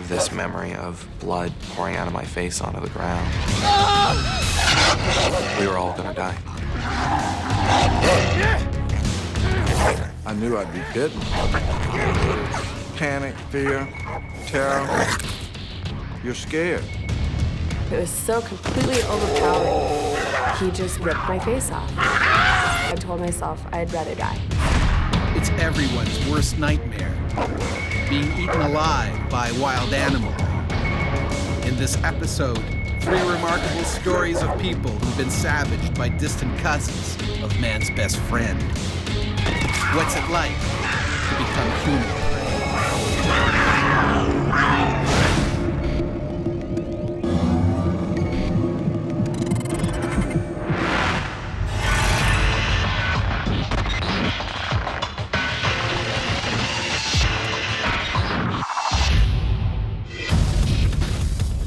have this memory of blood pouring out of my face onto the ground. We were all gonna die. I knew I'd be bitten. Panic, fear, terror. You're scared. It was so completely overpowering. He just ripped my face off. I told myself I'd rather die. It's everyone's worst nightmare, being eaten alive by a wild animal. In this episode, 3 remarkable stories of people who've been savaged by distant cousins of man's best friend. What's it like to become human prey?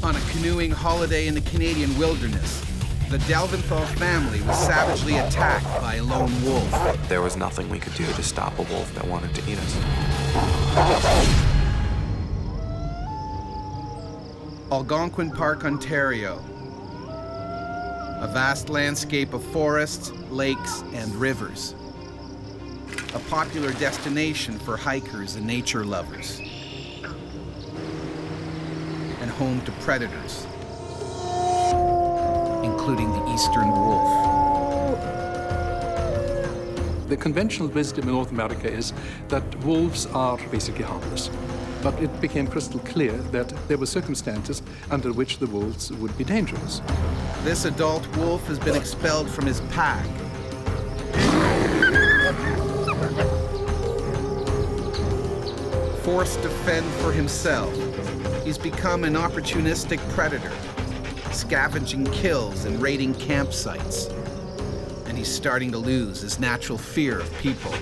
On a canoeing holiday in the Canadian wilderness, the Delventhal family was savagely attacked by a lone wolf. There was nothing we could do to stop a wolf that wanted to eat us. Algonquin Park, Ontario. A vast landscape of forests, lakes, and rivers. A popular destination for hikers and nature lovers. And home to predators, including the eastern wolf. The conventional wisdom in North America is that wolves are basically harmless. But it became crystal clear that there were circumstances under which the wolves would be dangerous. This adult wolf has been expelled from his pack. Forced to fend for himself, he's become an opportunistic predator, scavenging kills and raiding campsites. And he's starting to lose his natural fear of people.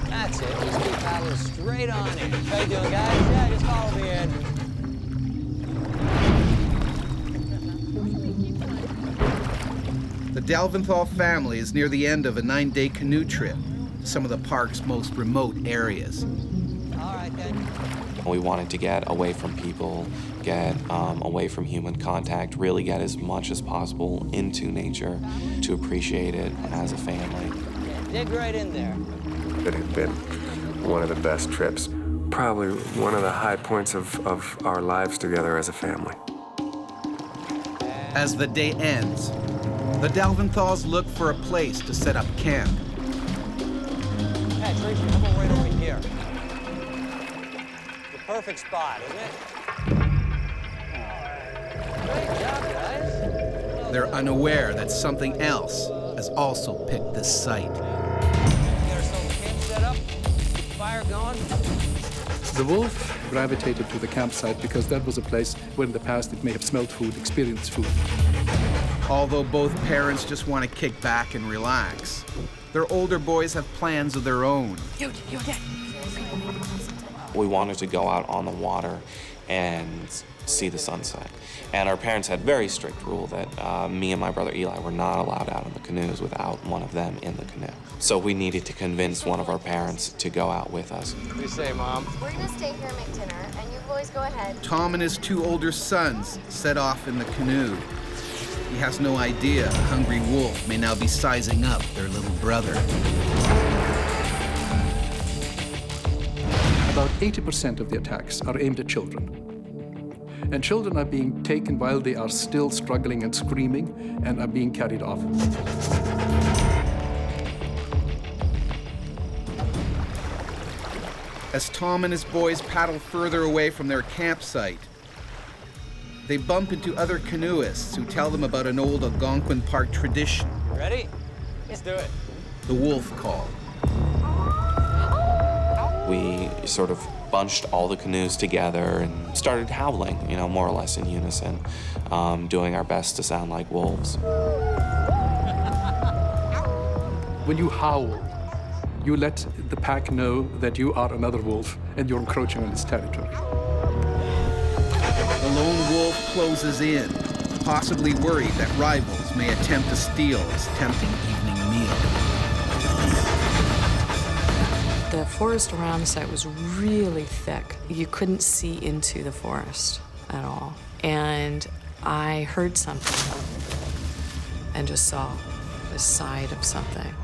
That's it. Just keep paddling straight on in. How you doing, guys? Yeah, just follow me in. The Delventhal family is near the end of a 9-day canoe trip to some of the park's most remote areas. All right, then. We wanted to get away from people, get away from human contact, really get as much as possible into nature to appreciate it as a family. Dig right in there. It had been one of the best trips, probably one of the high points of our lives together as a family. As the day ends, the Delventhals look for a place to set up camp. Hey, Tracy, how about right over here? The perfect spot, isn't it? Great job, guys. They're unaware that something else has also picked this site. Get ourselves a camp set up, keep the fire going. The wolf gravitated to the campsite because that was a place where in the past it may have smelled food, experienced food. Although both parents just want to kick back and relax, their older boys have plans of their own. We wanted to go out on the water and see the sunset. And our parents had very strict rule that me and my brother Eli were not allowed out in the canoes without one of them in the canoe. So we needed to convince one of our parents to go out with us. What do you say, Mom? We're gonna stay here and make dinner, and you boys go ahead. Tom and his 2 older sons set off in the canoe. He has no idea a hungry wolf may now be sizing up their little brother. About 80% of the attacks are aimed at children. And children are being taken while they are still struggling and screaming and are being carried off. As Tom and his boys paddle further away from their campsite, they bump into other canoeists who tell them about an old Algonquin Park tradition. You ready? Let's do it. The wolf call. We sort of bunched all the canoes together and started howling, more or less in unison, doing our best to sound like wolves. When you howl, you let the pack know that you are another wolf and you're encroaching on its territory. The lone wolf closes in, possibly worried that rivals may attempt to steal his tempting evening meal. The The forest around the site was really thick. You couldn't see into the forest at all. And I heard something and just saw the side of something.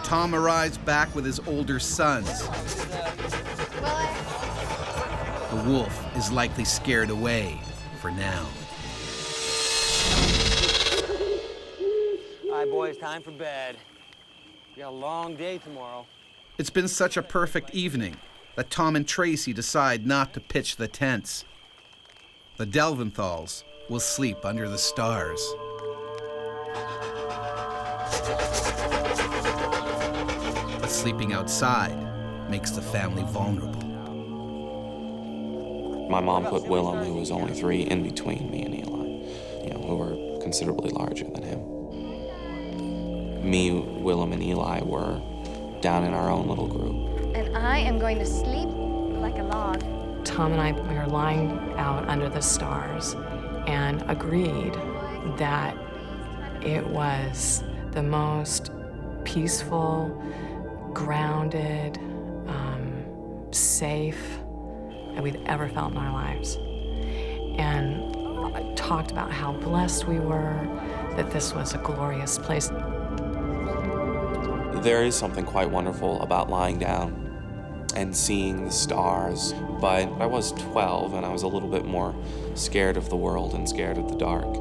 Tom arrives back with his older sons. The wolf is likely scared away for now. All right, boys, time for bed. We got a long day tomorrow. It's been such a perfect evening that Tom and Tracy decide not to pitch the tents. The Delventhals will sleep under the stars. But sleeping outside makes the family vulnerable. My mom put Willem, who was only 3, in between me and Eli, who were considerably larger than him. Me, Willem, and Eli were down in our own little group. And I am going to sleep like a log. Tom and I, we were lying out under the stars and agreed that it was the most peaceful, grounded, safe that we'd ever felt in our lives. And talked about how blessed we were, that this was a glorious place. There is something quite wonderful about lying down and seeing the stars, but I was 12 and I was a little bit more scared of the world and scared of the dark.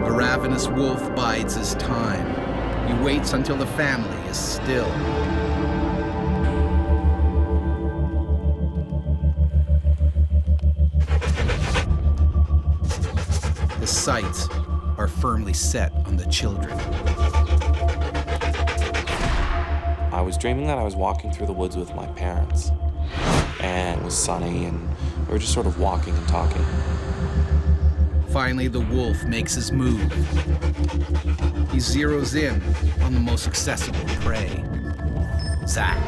The ravenous wolf bides his time. He waits until the family is still. His sights are firmly set on the children. I was dreaming that I was walking through the woods with my parents, and it was sunny, and we were just sort of walking and talking. Finally, the wolf makes his move. He zeroes in on the most accessible prey, Zach.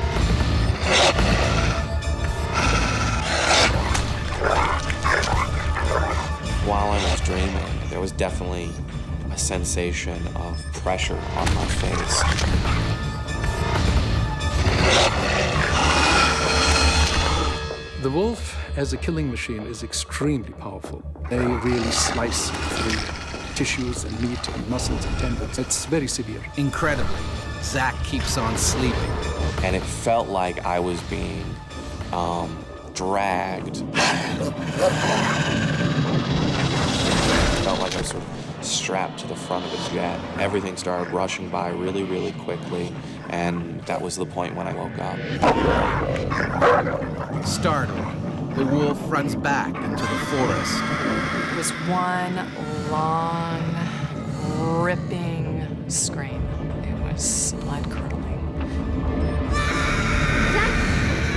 While I was dreaming, there was definitely a sensation of pressure on my face. The wolf, as a killing machine, is extremely powerful. They really slice through tissues and meat and muscles and tendons. It's very severe. Incredibly, Zach keeps on sleeping. And it felt like I was being dragged. It felt like I was sort of strapped to the front of a jet. Everything started rushing by really, really quickly, and that was the point when I woke up. Startled, the wolf runs back into the forest. It was one long, ripping scream. It was blood-curdling.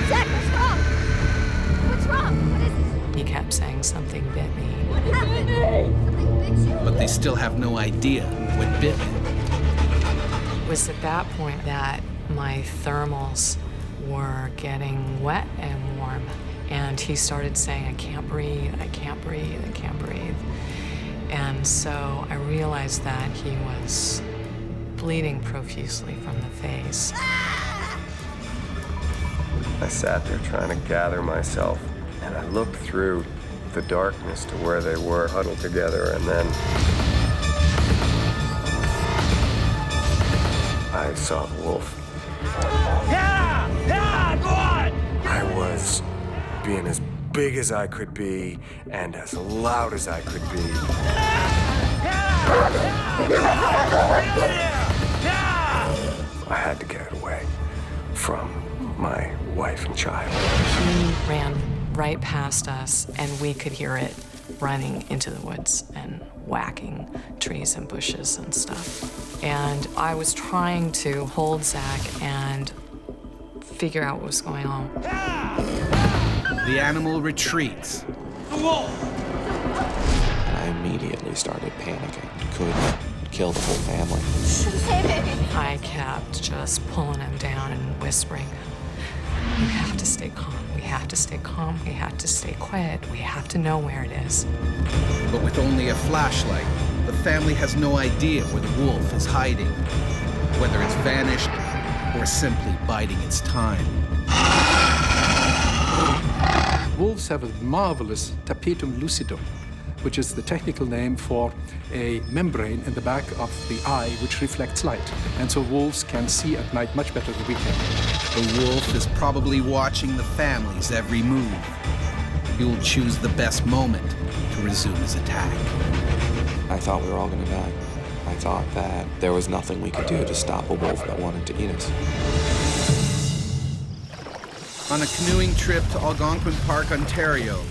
Zach, what's wrong? What's wrong? What is it? He kept saying, "Something bit me." What happened? Something bit you? But they still have no idea what bit him. It was at that point that my thermals were getting wet and warm. And he started saying, "I can't breathe, I can't breathe, I can't breathe." And so I realized that he was bleeding profusely from the face. I sat there trying to gather myself, and I looked through the darkness to where they were huddled together, and then I saw the wolf. Go on! I was being as big as I could be and as loud as I could be. I had to get it away from my wife and child. He ran right past us, and we could hear it running into the woods and whacking trees and bushes and stuff. And I was trying to hold Zach and figure out what was going on. The animal retreats. The wolf! And I immediately started panicking. Could kill the whole family. Save it. I kept just pulling him down and whispering, "You have to stay calm. We have to stay calm. We have to stay quiet. We have to know where it is. But with only a flashlight, the family has no idea where the wolf is hiding, whether it's vanished or simply biding its time. Wolves have a marvelous tapetum lucidum, which is the technical name for a membrane in the back of the eye which reflects light. And so wolves can see at night much better than we can. The wolf is probably watching the family's every move. He will choose the best moment to resume his attack. I thought we were all going to die. I thought that there was nothing we could do to stop a wolf that wanted to eat us. On a canoeing trip to Algonquin Park, Ontario,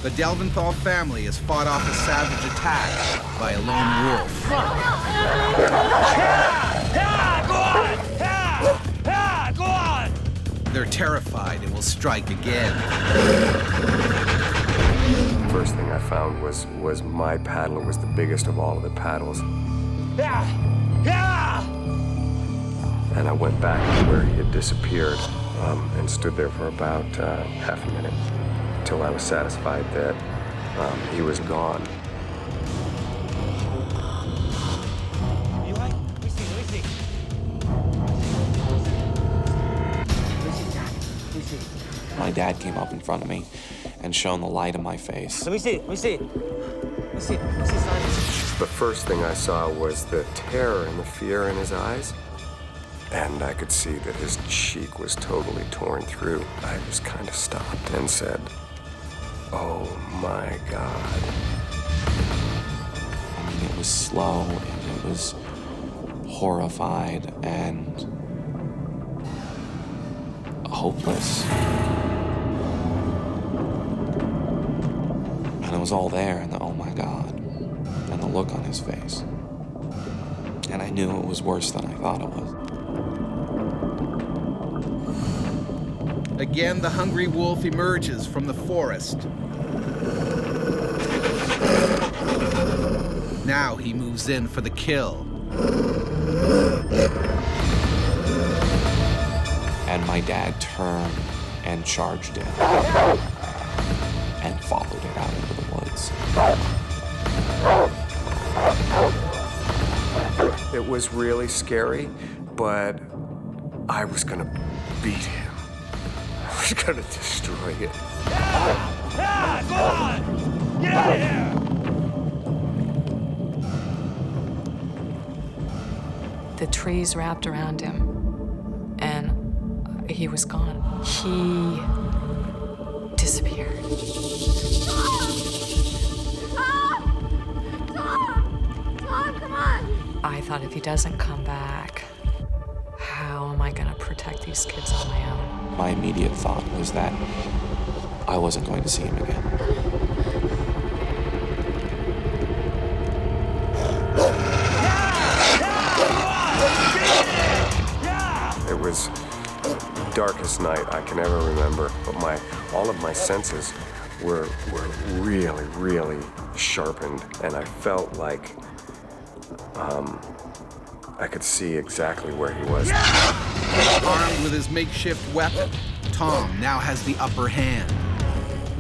the Delventhal family has fought off a savage attack by a lone wolf. Go on! They're terrified and will strike again. First thing I found was my paddle. It was the biggest of all of the paddles. And I went back to where he had disappeared and stood there for about half a minute until I was satisfied that he was gone. Eli, let me see. My dad came up in front of me and shone the light in my face. Let me see signs. The first thing I saw was the terror and the fear in his eyes. And I could see that his cheek was totally torn through. I just kind of stopped and said, "Oh my God." I mean, it was slow and it was horrified and hopeless. And it was all there, and the oh my God, and the look on his face. And I knew it was worse than I thought it was. Again, the hungry wolf emerges from the forest. Now he moves in for the kill. And my dad turned and charged it and followed it out into the woods. It was really scary, but I was gonna beat him. I was gonna destroy it. Go on! Get out of here! The trees wrapped around him, and he was gone. He disappeared. Tom, come on! I thought if he doesn't come back, how am I gonna protect these kids on my own? My immediate thought was that I wasn't going to see him again. It was the darkest night I can ever remember, but all of my senses were really, really sharpened, and I felt like I could see exactly where he was. Armed with his makeshift weapon, Tom now has the upper hand.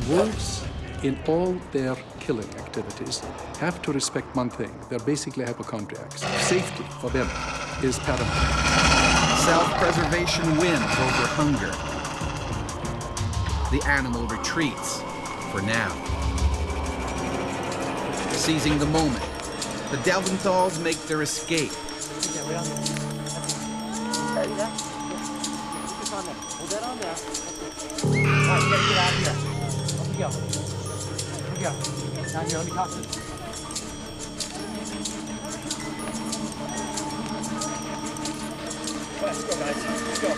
Wolves, in all their killing activities, have to respect one thing. They're basically hypochondriacs. Safety for them is paramount. Self-preservation wins over hunger. The animal retreats, for now. Seizing the moment, the Delventhals make their escape. Hold that on there. All right, you gotta get out of here. Up we go. Down here, let me talk to you. Let's go, guys. Let's go.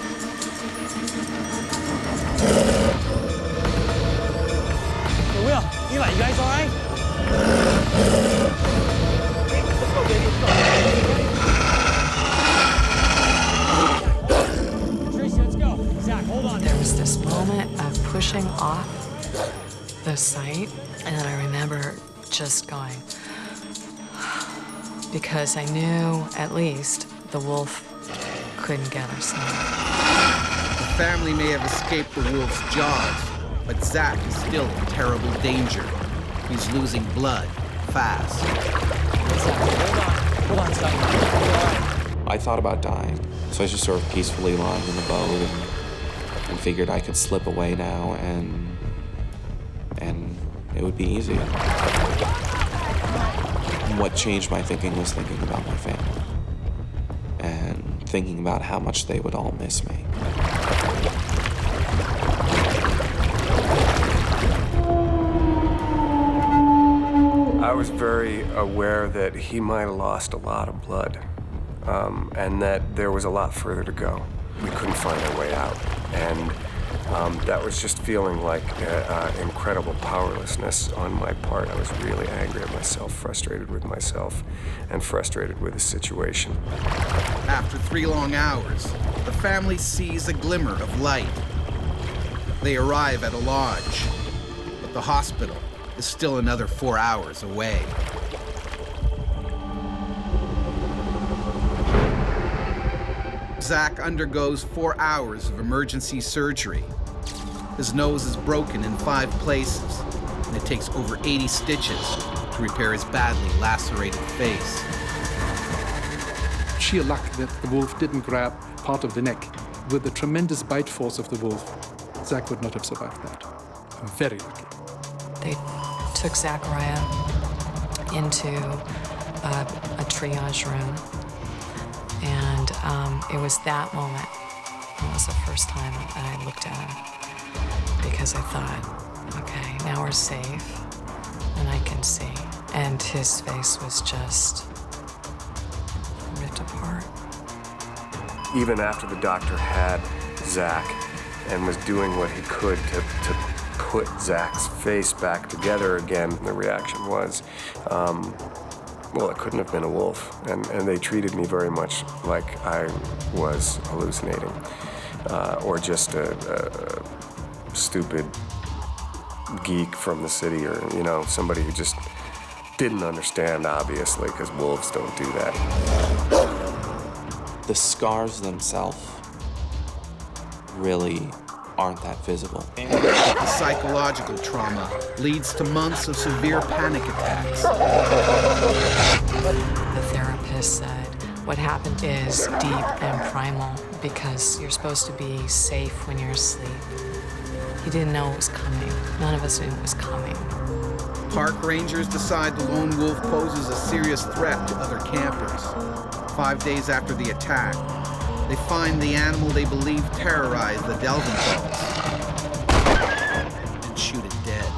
Hey, Will, Eli, you guys all right? Hey, let's go, baby. Let's go. Tracy, let's go. Zach, hold on. There was this moment of pushing off the site, and then I remember just going, because I knew at least the wolf couldn't get us now. The family may have escaped the wolf's jaws, but Zach is still in terrible danger. He's losing blood fast. Hold on, son. I thought about dying, so I was just sort of peacefully lying in the boat and figured I could slip away now and it would be easy. What changed my thinking was thinking about my family and thinking about how much they would all miss me. I was very aware that he might have lost a lot of blood, and that there was a lot further to go. We couldn't find our way out, and that was just feeling like incredible powerlessness on my part. I was really angry at myself, frustrated with myself, and frustrated with the situation. After 3 long hours, the family sees a glimmer of light. They arrive at a lodge, but the hospital is still another 4 hours away. Zach undergoes 4 hours of emergency surgery. His nose is broken in 5 places, and it takes over 80 stitches to repair his badly lacerated face. Sheer luck that the wolf didn't grab part of the neck. With the tremendous bite force of the wolf, Zach would not have survived that. I'm very lucky. They took Zachariah into a triage room, and it was that moment. It was the first time that I looked at him, because I thought, okay, now we're safe, and I can see. And his face was just ripped apart. Even after the doctor had Zach and was doing what he could to put Zach's face back together again, the reaction was, well, it couldn't have been a wolf. And they treated me very much like I was hallucinating, or just a stupid geek from the city, or, you know, somebody who just didn't understand, obviously, because wolves don't do that. The scars themselves really aren't that visible. The psychological trauma leads to months of severe panic attacks. The therapist said, what happened is deep and primal, because you're supposed to be safe when you're asleep. He didn't know it was coming. None of us knew it was coming. Park rangers decide the lone wolf poses a serious threat to other campers. 5 days after the attack, they find the animal they believe terrorized the Delventals and shoot it dead.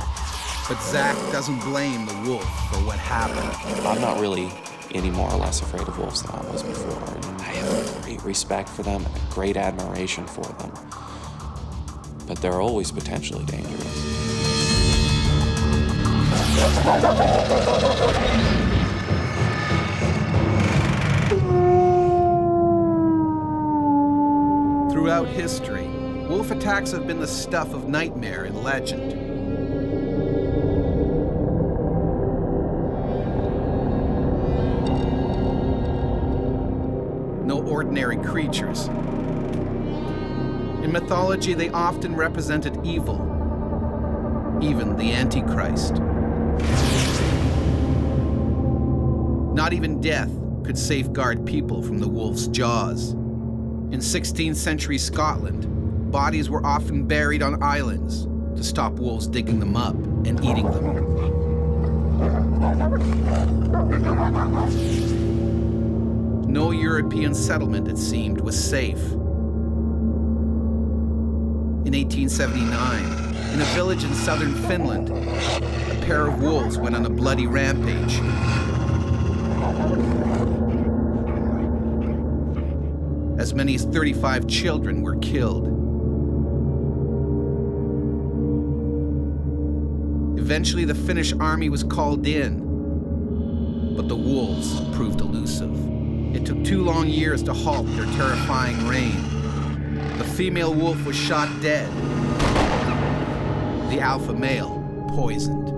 But Zach doesn't blame the wolf for what happened. I'm not really any more or less afraid of wolves than I was before. And I have a great respect for them and a great admiration for them. But they're always potentially dangerous. Throughout history, wolf attacks have been the stuff of nightmare and legend. No ordinary creatures. In mythology, they often represented evil, even the Antichrist. Not even death could safeguard people from the wolf's jaws. In 16th century Scotland, bodies were often buried on islands to stop wolves digging them up and eating them. No European settlement, it seemed, was safe. In 1879, in a village in southern Finland, a pair of wolves went on a bloody rampage. As many as 35 children were killed. Eventually, the Finnish army was called in, but the wolves proved elusive. It took 2 long years to halt their terrifying reign. The female wolf was shot dead. The alpha male poisoned.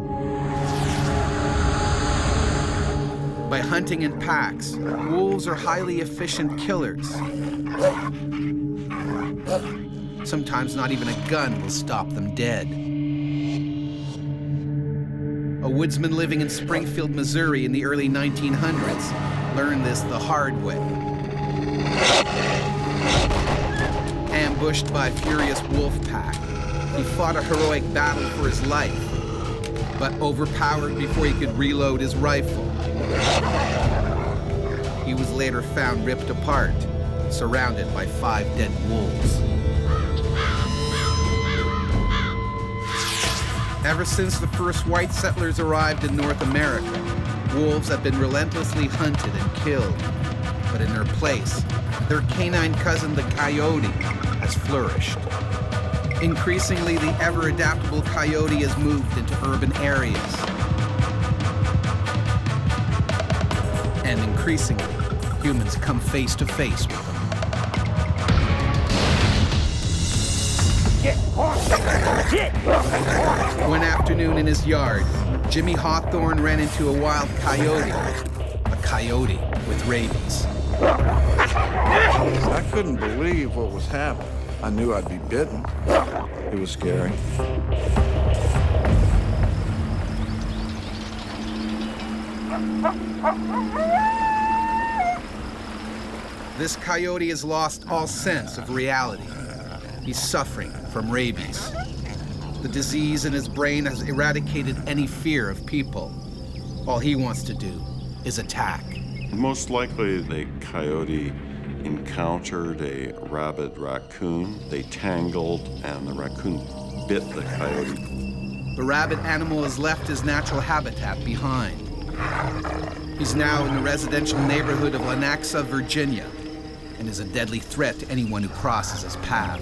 By hunting in packs, wolves are highly efficient killers. Sometimes not even a gun will stop them dead. A woodsman living in Springfield, Missouri in the early 1900s learned this the hard way. Ambushed by a furious wolf pack, he fought a heroic battle for his life, but overpowered before he could reload his rifle. He was later found ripped apart, surrounded by 5 dead wolves. Ever since the first white settlers arrived in North America, wolves have been relentlessly hunted and killed. But in their place, their canine cousin, the coyote, has flourished. Increasingly, the ever-adaptable coyote has moved into urban areas. And increasingly, humans come face to face with them. One afternoon in his yard, Jimmy Hawthorne ran into a wild coyote. A coyote with rabies. I couldn't believe what was happening. I knew I'd be bitten. It was scary. This coyote has lost all sense of reality. He's suffering from rabies. The disease in his brain has eradicated any fear of people. All he wants to do is attack. Most likely, the coyote encountered a rabid raccoon. They tangled, and the raccoon bit the coyote. The rabid animal has left his natural habitat behind. He's now in the residential neighborhood of Lenaxa, Virginia, and is a deadly threat to anyone who crosses his path.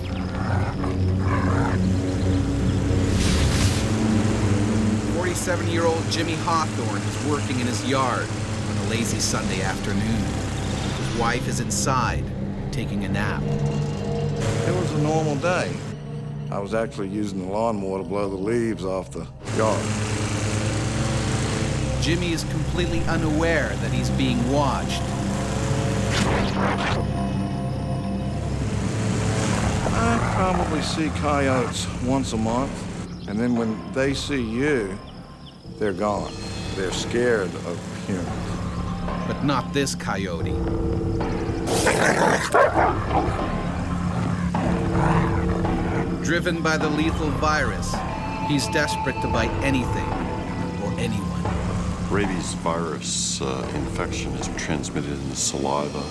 47-year-old Jimmy Hawthorne is working in his yard on a lazy Sunday afternoon. His wife is inside, taking a nap. It was a normal day. I was actually using the lawnmower to blow the leaves off the yard. Jimmy is completely unaware that he's being watched. I probably see coyotes once a month, and then when they see you, they're gone. They're scared of humans. But not this coyote. Driven by the lethal virus, he's desperate to bite anything or anyone. Rabies virus infection is transmitted in the saliva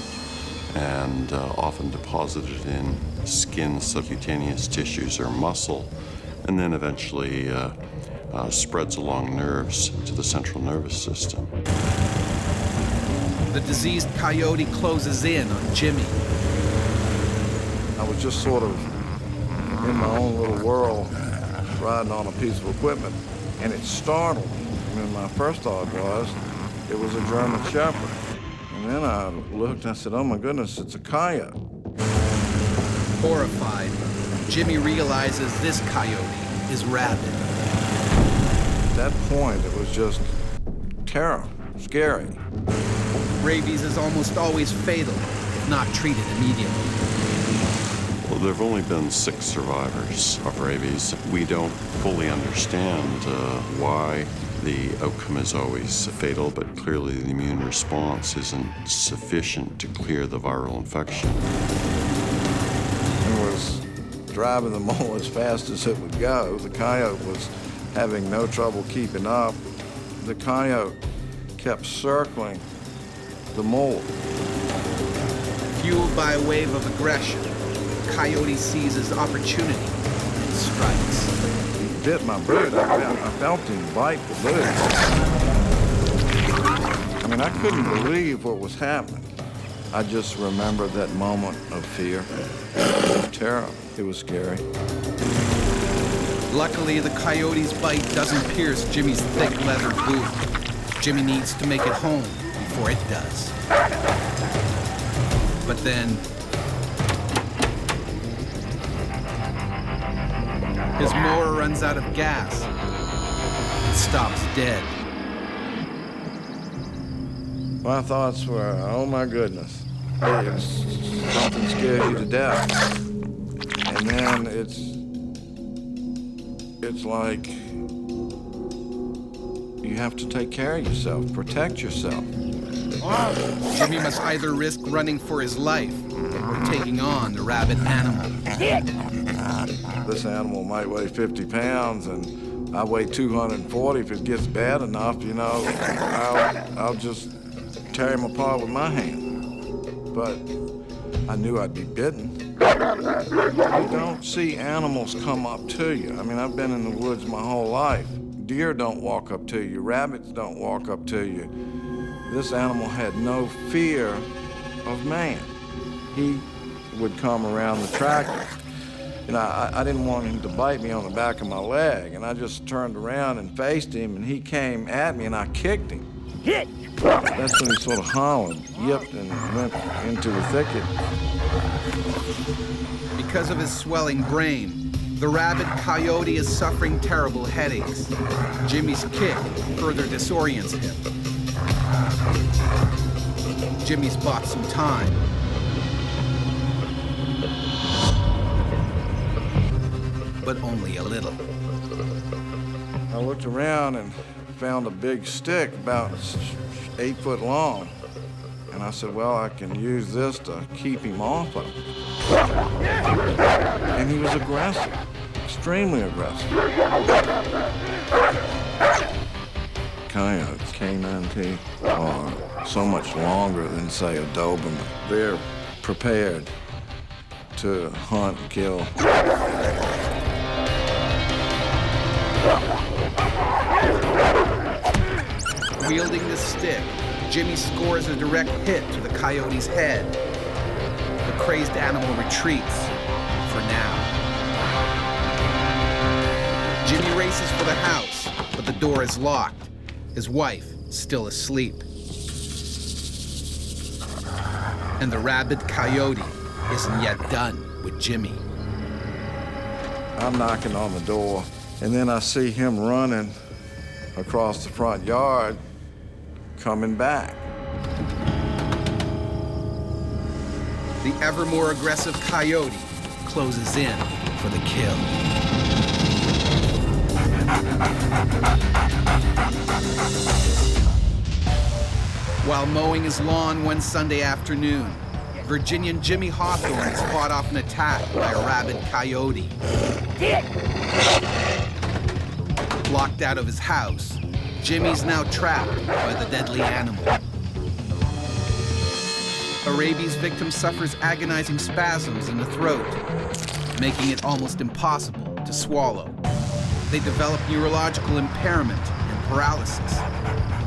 and often deposited in skin, subcutaneous tissues, or muscle, and then eventually spreads along nerves to the central nervous system. The diseased coyote closes in on Jimmy. I was just sort of in my own little world, riding on a piece of equipment, and it startled me. I mean, my first thought was, it was a German Shepherd. And then I looked and I said, oh my goodness, it's a coyote. Horrified, Jimmy realizes this coyote is rabid. At that point, it was just terror, scary. Rabies is almost always fatal if not treated immediately. Well, there have only been 6 survivors of rabies. We don't fully understand why the outcome is always fatal, but clearly the immune response isn't sufficient to clear the viral infection. It was driving the mole as fast as it would go. The coyote was having no trouble keeping up. The coyote kept circling the mole. Fueled by a wave of aggression, the coyote seizes opportunity and strikes. He bit my boot. I felt him bite the boot. I mean, I couldn't believe what was happening. I just remembered that moment of fear, of terror. It was scary. Luckily, the coyote's bite doesn't pierce Jimmy's thick leather boot. Jimmy needs to make it home before it does. But then, his mower runs out of gas and stops dead. My thoughts were, oh my goodness, if something scares you to death, And then it's like you have to take care of yourself, protect yourself. Jimmy must either risk running for his life or taking on the rabid animal. This animal might weigh 50 pounds, and I weigh 240. If it gets bad enough, you know, I'll just tear him apart with my hand. But I knew I'd be bitten. You don't see animals come up to you. I mean, I've been in the woods my whole life. Deer don't walk up to you. Rabbits don't walk up to you. This animal had no fear of man. He would come around the tractor. You know, I didn't want him to bite me on the back of my leg, and I just turned around and faced him, and he came at me, and I kicked him. That's when he sort of hollered, yipped, and went into the thicket. Because of his swelling brain, the rabid coyote is suffering terrible headaches. Jimmy's kick further disorients him. Jimmy's bought some time. But only a little. I looked around and found a big stick about 8 foot long. And I said, well, I can use this to keep him off of him. And he was aggressive, extremely aggressive. Coyotes, canine teeth, are so much longer than, say, a Doberman. They're prepared to hunt and kill. Wielding the stick, Jimmy scores a direct hit to the coyote's head. The crazed animal retreats, for now. Jimmy races for the house, but the door is locked. His wife still asleep. And the rabid coyote isn't yet done with Jimmy. I'm knocking on the door, and then I see him running across the front yard, coming back. The ever more aggressive coyote closes in for the kill. While mowing his lawn one Sunday afternoon, Virginian Jimmy Hawthorne is fought off an attack by a rabid coyote. Locked out of his house, Jimmy's now trapped by the deadly animal. A rabies victim suffers agonizing spasms in the throat, making it almost impossible to swallow. They develop neurological impairment and paralysis,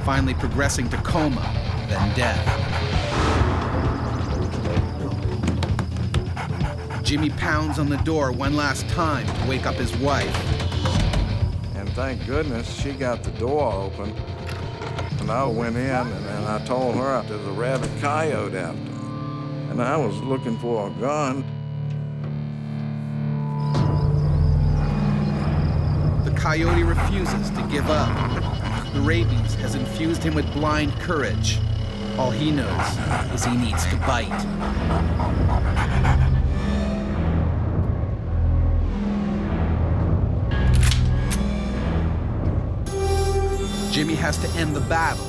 finally progressing to coma, then death. Jimmy pounds on the door one last time to wake up his wife. And thank goodness she got the door open. And I went in and I told her there's a rabid coyote out there. And I was looking for a gun. The coyote refuses to give up. The rabies has infused him with blind courage. All he knows is he needs to bite. Jimmy has to end the battle,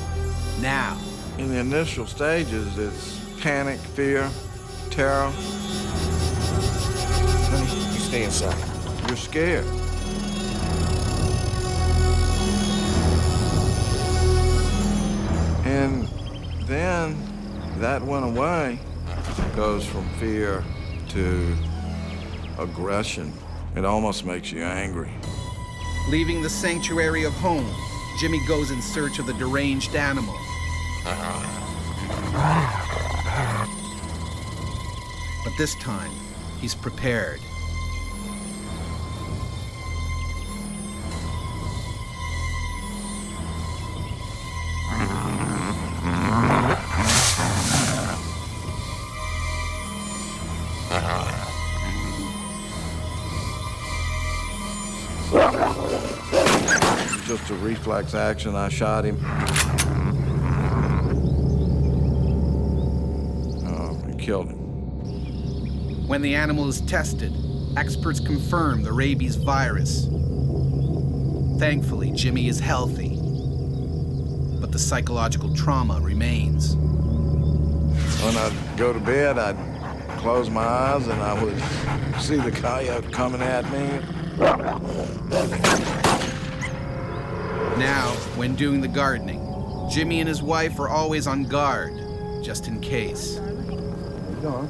now. In the initial stages, it's panic, fear, terror. Honey, you stay inside. You're scared. And then that went away. It goes from fear to aggression. It almost makes you angry. Leaving the sanctuary of home, Jimmy goes in search of the deranged animal. But this time, he's prepared. Just a reflex action, I shot him. And killed him. When the animal is tested, experts confirm the rabies virus. Thankfully, Jimmy is healthy, but the psychological trauma remains. When I'd go to bed, I'd close my eyes and I would see the coyote coming at me. Now, when doing the gardening, Jimmy and his wife are always on guard, just in case.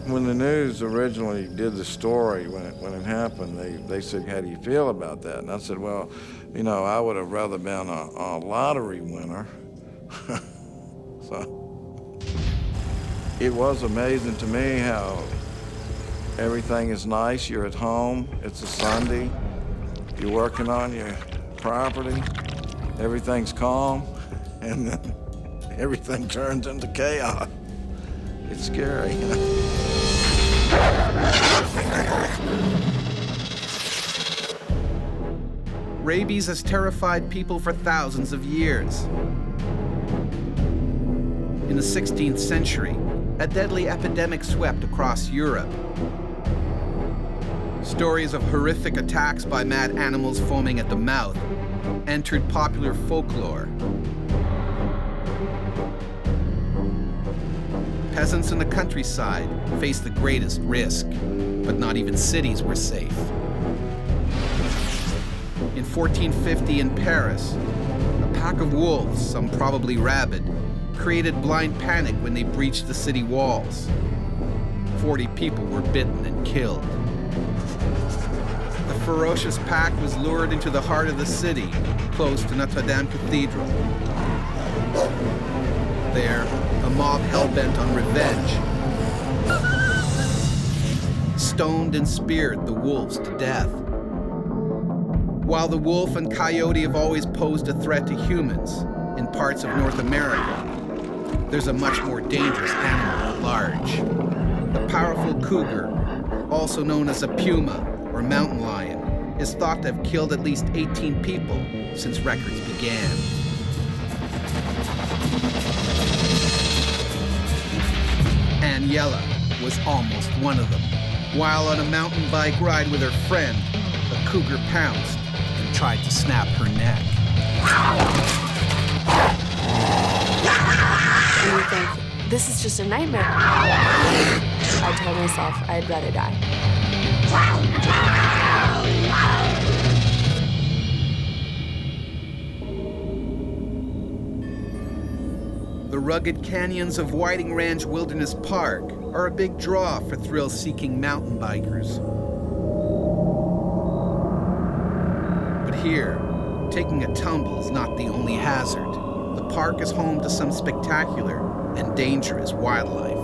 When the news originally did the story, when it happened, they said, "How do you feel about that?" And I said, "Well, you know, I would have rather been a lottery winner." So it was amazing to me how everything is nice. You're at home. It's a Sunday. You're working on your property. Everything's calm, and then everything turns into chaos. It's scary, you know. Rabies has terrified people for thousands of years. In the 16th century, a deadly epidemic swept across Europe. Stories of horrific attacks by mad animals foaming at the mouth entered popular folklore. Peasants in the countryside faced the greatest risk, but not even cities were safe. In 1450 in Paris, a pack of wolves, some probably rabid, created blind panic when they breached the city walls. 40 people were bitten and killed. The ferocious pack was lured into the heart of the city, close to Notre Dame Cathedral. There, a mob hell-bent on revenge stoned and speared the wolves to death. While the wolf and coyote have always posed a threat to humans in parts of North America, there's a much more dangerous animal at large. The powerful cougar, also known as a puma or mountain lion, is thought to have killed at least 18 people since records began. Aniela was almost one of them. While on a mountain bike ride with her friend, the cougar pounced and tried to snap her neck. And you think, this is just a nightmare. I told myself I'd rather die. The rugged canyons of Whiting Ranch Wilderness Park are a big draw for thrill-seeking mountain bikers. But here, taking a tumble is not the only hazard. The park is home to some spectacular and dangerous wildlife,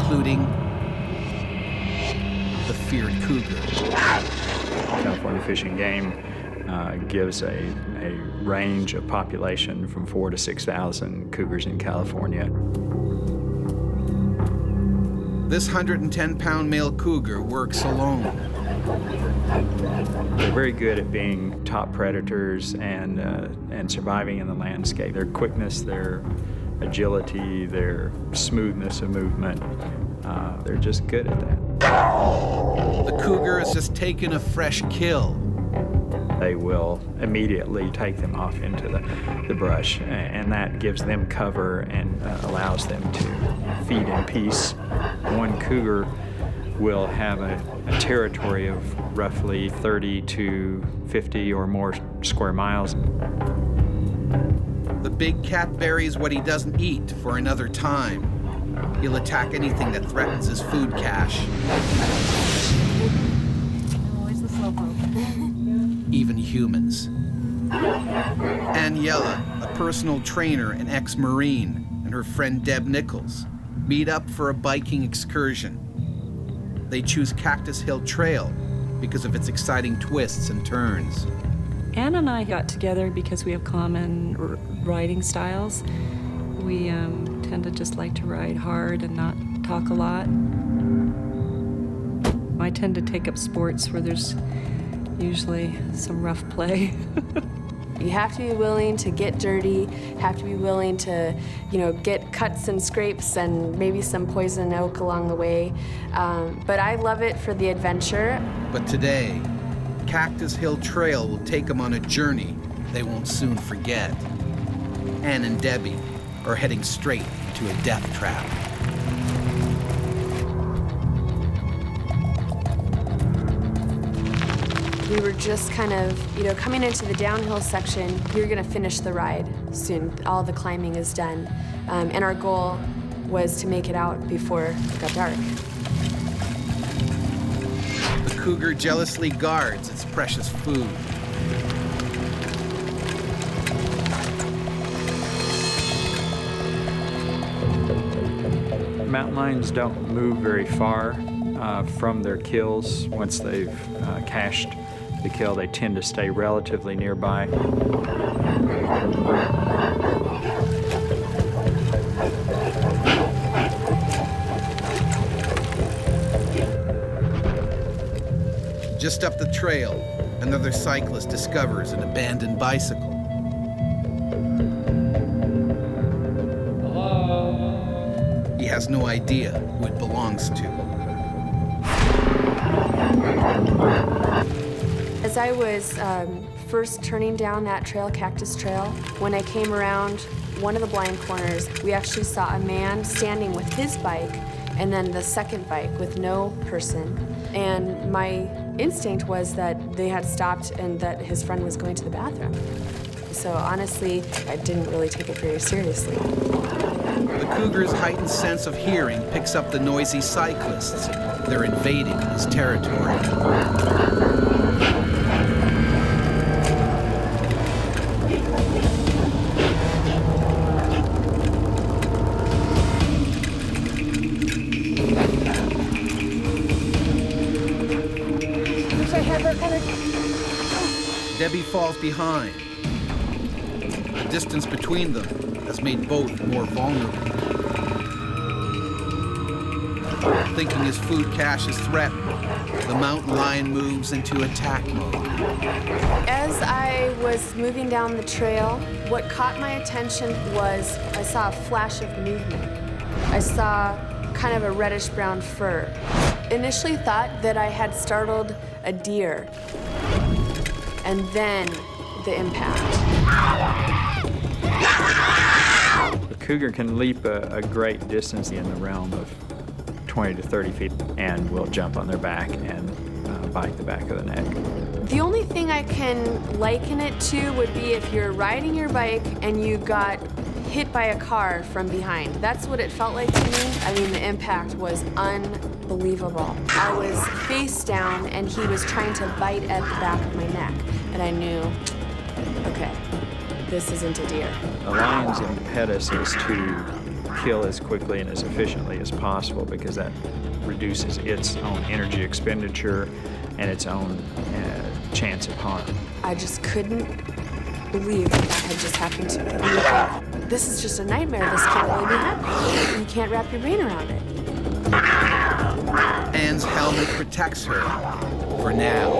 including the feared cougar. California Fish and Game gives a range of population from 4,000 to 6,000 cougars in California. This 110-pound male cougar works alone. They're very good at being top predators and surviving in the landscape. Their quickness, their agility, their smoothness of movement, they're just good at that. The cougar has just taken a fresh kill. They will immediately take them off into the brush, and that gives them cover and allows them to feed in peace. One cougar will have a territory of roughly 30 to 50 or more square miles. The big cat buries what he doesn't eat for another time. He'll attack anything that threatens his food cache. Always the slowpoke. Even humans. Aniela, a personal trainer and ex-Marine, and her friend Deb Nichols meet up for a biking excursion. They choose Cactus Hill Trail because of its exciting twists and turns. Ann and I got together because we have common riding styles. We tend to just like to ride hard and not talk a lot. I tend to take up sports where there's usually some rough play. You have to be willing to get dirty, have to be willing to, get cuts and scrapes and maybe some poison oak along the way. But I love it for the adventure. But today, Cactus Hill Trail will take them on a journey they won't soon forget. Ann and Debbie are heading straight to a death trap. We were just kind of, coming into the downhill section. You're gonna finish the ride soon. All the climbing is done. And our goal was to make it out before it got dark. The cougar jealously guards its precious food. Mountain lions don't move very far from their kills. Once they've cached the kill, they tend to stay relatively nearby. Just up the trail, another cyclist discovers an abandoned bicycle. He has no idea who it belongs to. As I was first turning down that trail, Cactus Trail, when I came around one of the blind corners, we actually saw a man standing with his bike and then the second bike with no person. And my instinct was that they had stopped and that his friend was going to the bathroom. So honestly, I didn't really take it very seriously. The cougar's heightened sense of hearing picks up the noisy cyclists. They're invading his territory. Debbie falls behind. The distance between them has made both more vulnerable. Thinking his food cache is threatened, the mountain lion moves into attack mode. As I was moving down the trail, what caught my attention was I saw a flash of movement. I saw kind of a reddish-brown fur. Initially thought that I had startled a deer, and then the impact. The cougar can leap a great distance in the realm of 20 to 30 feet and will jump on their back and bite the back of the neck. The only thing I can liken it to would be if you're riding your bike and you got hit by a car from behind. That's what it felt like to me. I mean, the impact was unbelievable. I was face down and he was trying to bite at the back of my neck. And I knew, okay, this isn't a deer. The lion's impetus is to kill as quickly and as efficiently as possible because that reduces its own energy expenditure and its own chance of harm. I just couldn't believe that had just happened to me. And you think, this is just a nightmare. This can't really be happening. You can't wrap your brain around it. Ann's helmet protects her for now.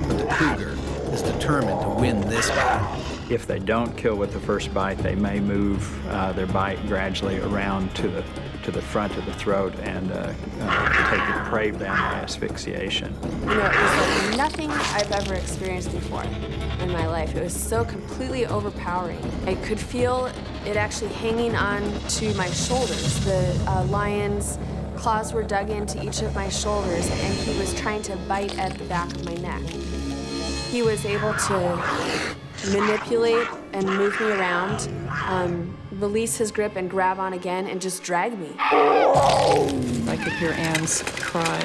But the cougar is determined to win this battle. If they don't kill with the first bite, they may move their bite gradually around to the front of the throat and take the prey down by asphyxiation. It was like nothing I've ever experienced before in my life. It was so completely overpowering. I could feel it actually hanging on to my shoulders. The lion's claws were dug into each of my shoulders, and he was trying to bite at the back of my neck. He was able to manipulate and move me around, release his grip and grab on again and just drag me. I could hear Ann's cry,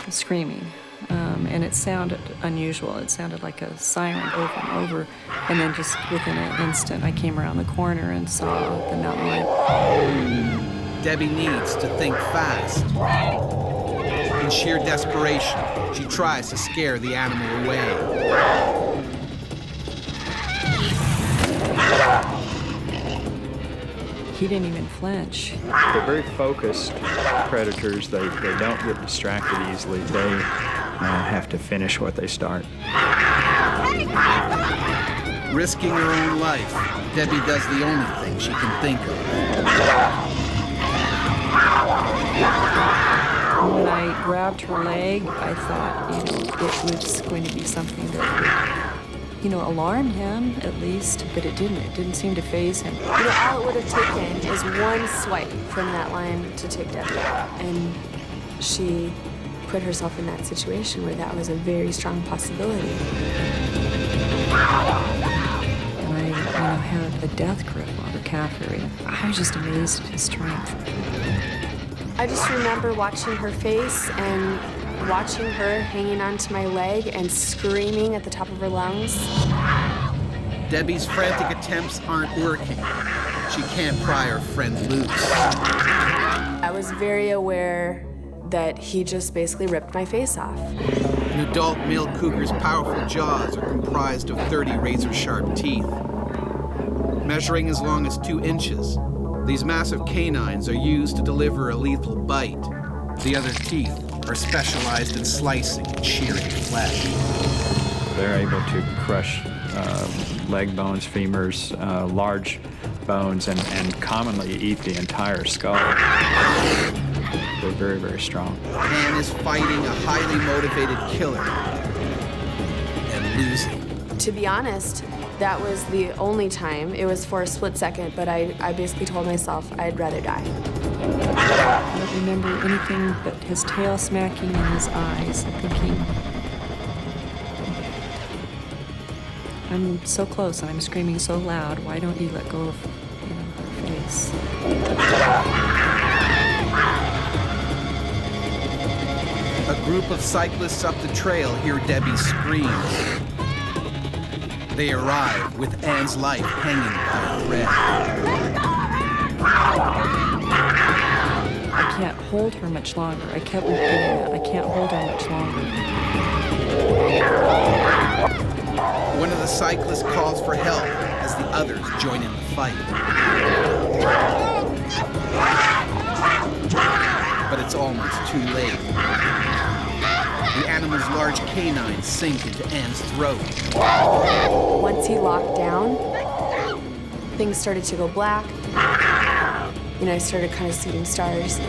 screaming, and it sounded unusual. It sounded like a siren over and over. And then just within an instant, I came around the corner and saw the mountain lion. Debbie needs to think fast. In sheer desperation, she tries to scare the animal away. he didn't even flinch. They're very focused predators. They don't get distracted easily. They have to finish what they start. Risking her own life, Debbie does the only thing she can think of. When I grabbed her leg, I thought, it was going to be something that would, alarm him at least, but it didn't. It didn't seem to faze him. All it would have taken is one swipe from that line to take Debbie out. And she put herself in that situation where that was a very strong possibility. And I had a death grip on her calf area. I was just amazed at his strength. I just remember watching her face and watching her hanging onto my leg and screaming at the top of her lungs. Debbie's frantic attempts aren't working. She can't pry her friend loose. I was very aware that he just basically ripped my face off. An adult male cougar's powerful jaws are comprised of 30 razor-sharp teeth. Measuring as long as 2 inches, these massive canines are used to deliver a lethal bite. The other teeth are specialized in slicing and shearing flesh. They're able to crush leg bones, femurs, large bones, and commonly eat the entire skull. They're very, very strong. Ann is fighting a highly motivated killer and losing. To be honest, that was the only time. It was for a split second, but I basically told myself I'd rather die. I don't remember anything but his tail smacking in his eyes and thinking, I'm so close and I'm screaming so loud, why don't you let go of her face? A group of cyclists up the trail hear Debbie's screams. They arrive with Ann's life hanging by a thread. I can't hold her much longer. I kept repeating that. I can't hold her much longer. One of the cyclists calls for help as the others join in the fight. But it's almost too late. The animal's large canines sink into Ann's throat. Once he locked down, things started to go black. I started kind of seeing stars.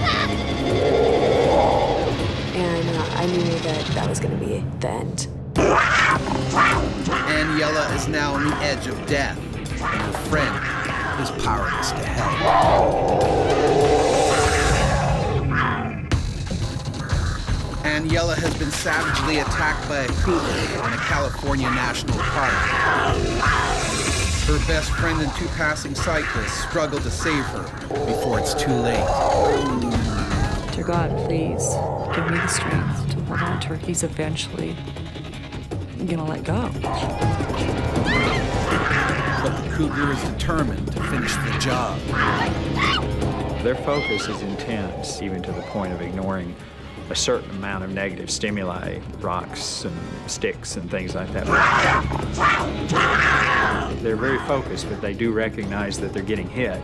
And I knew that was going to be the end. Aniela is now on the edge of death, and her friend is powerless to help. Aniela has been savagely attacked by a cougar in a California national park. Her best friend and 2 passing cyclists struggle to save her before it's too late. Dear God, please give me the strength to hold on to her. He's eventually gonna let go. But the cougar is determined to finish the job. Their focus is intense, even to the point of ignoring a certain amount of negative stimuli, rocks and sticks and things like that. They're very focused, but they do recognize that they're getting hit,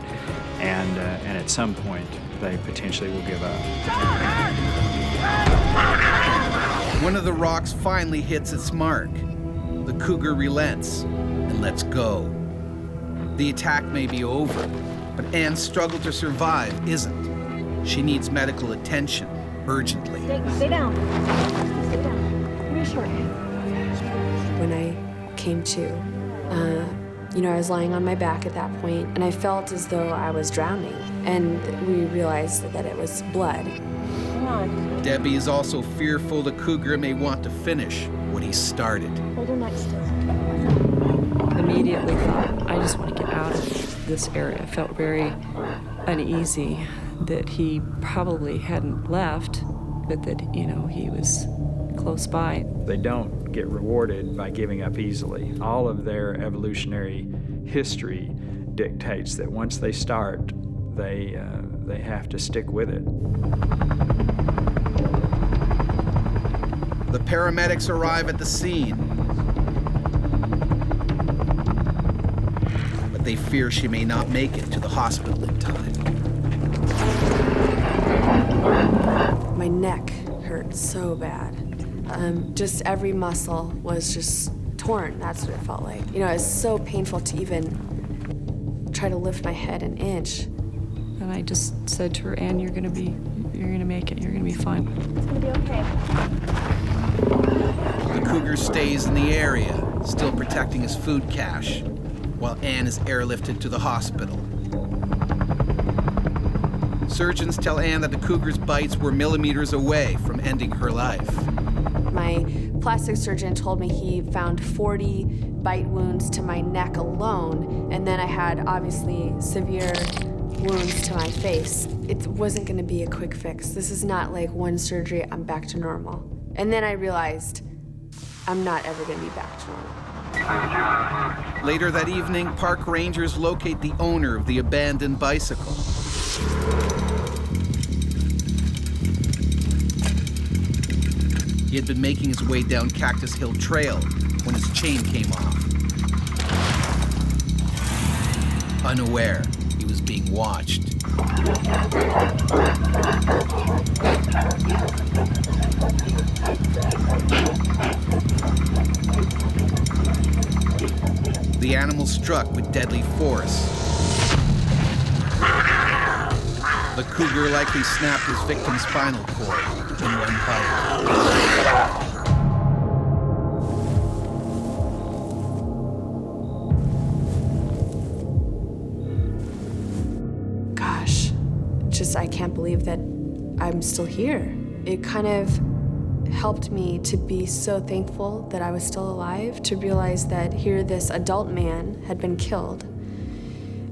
and at some point they potentially will give up. One of the rocks finally hits its mark. The cougar relents and lets go. The attack may be over, but Ann's struggle to survive isn't. She needs medical attention urgently. Stay down. Stay down. Reassure me. When I came to, I was lying on my back at that point, and I felt as though I was drowning. And we realized that it was blood. Come on. Debbie is also fearful the cougar may want to finish what he started. Hold her next to us. Immediately thought, I just want to get out of this area. I felt very uneasy that he probably hadn't left, but that, he was close by. They don't get rewarded by giving up easily. All of their evolutionary history dictates that once they start, they have to stick with it. The paramedics arrive at the scene, but they fear she may not make it to the hospital in time. My neck hurt so bad. Just every muscle was just torn. That's what it felt like. You know, it was so painful to even try to lift my head an inch. And I just said to her, Anne, you're gonna make it, you're gonna be fine. It's gonna be okay. The cougar stays in the area, still protecting his food cache, while Anne is airlifted to the hospital. Surgeons tell Anne that the cougar's bites were millimeters away from ending her life. My plastic surgeon told me he found 40 bite wounds to my neck alone, and then I had obviously severe wounds to my face. It wasn't gonna be a quick fix. This is not like one surgery, I'm back to normal. And then I realized I'm not ever gonna be back to normal. Later that evening, park rangers locate the owner of the abandoned bicycle. He had been making his way down Cactus Hill Trail when his chain came off. Unaware, he was being watched. The animal struck with deadly force. The cougar likely snapped his victim's spinal cord in one bite. Gosh, I can't believe that I'm still here. It kind of helped me to be so thankful that I was still alive, to realize that here this adult man had been killed,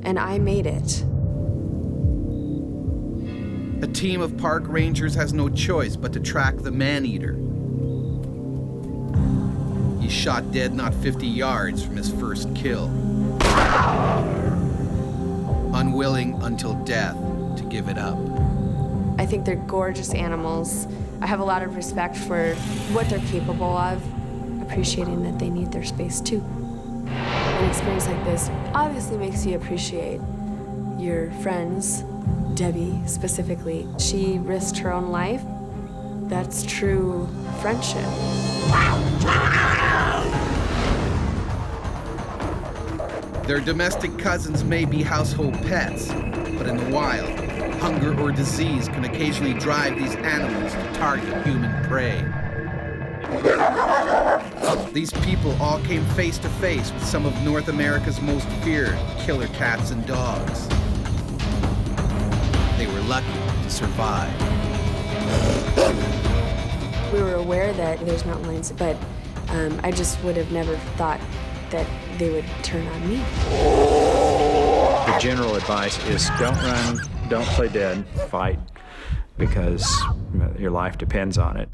and I made it. A team of park rangers has no choice but to track the man-eater. He's shot dead not 50 yards from his first kill. Unwilling until death to give it up. I think they're gorgeous animals. I have a lot of respect for what they're capable of, appreciating that they need their space too. An experience like this obviously makes you appreciate your friends. Debbie, specifically, she risked her own life. That's true friendship. Their domestic cousins may be household pets, but in the wild, hunger or disease can occasionally drive these animals to target human prey. These people all came face to face with some of North America's most feared killer cats and dogs. They were lucky to survive. We were aware that there's mountain lions, but I just would have never thought that they would turn on me. The general advice is don't run, don't play dead, fight, because your life depends on it.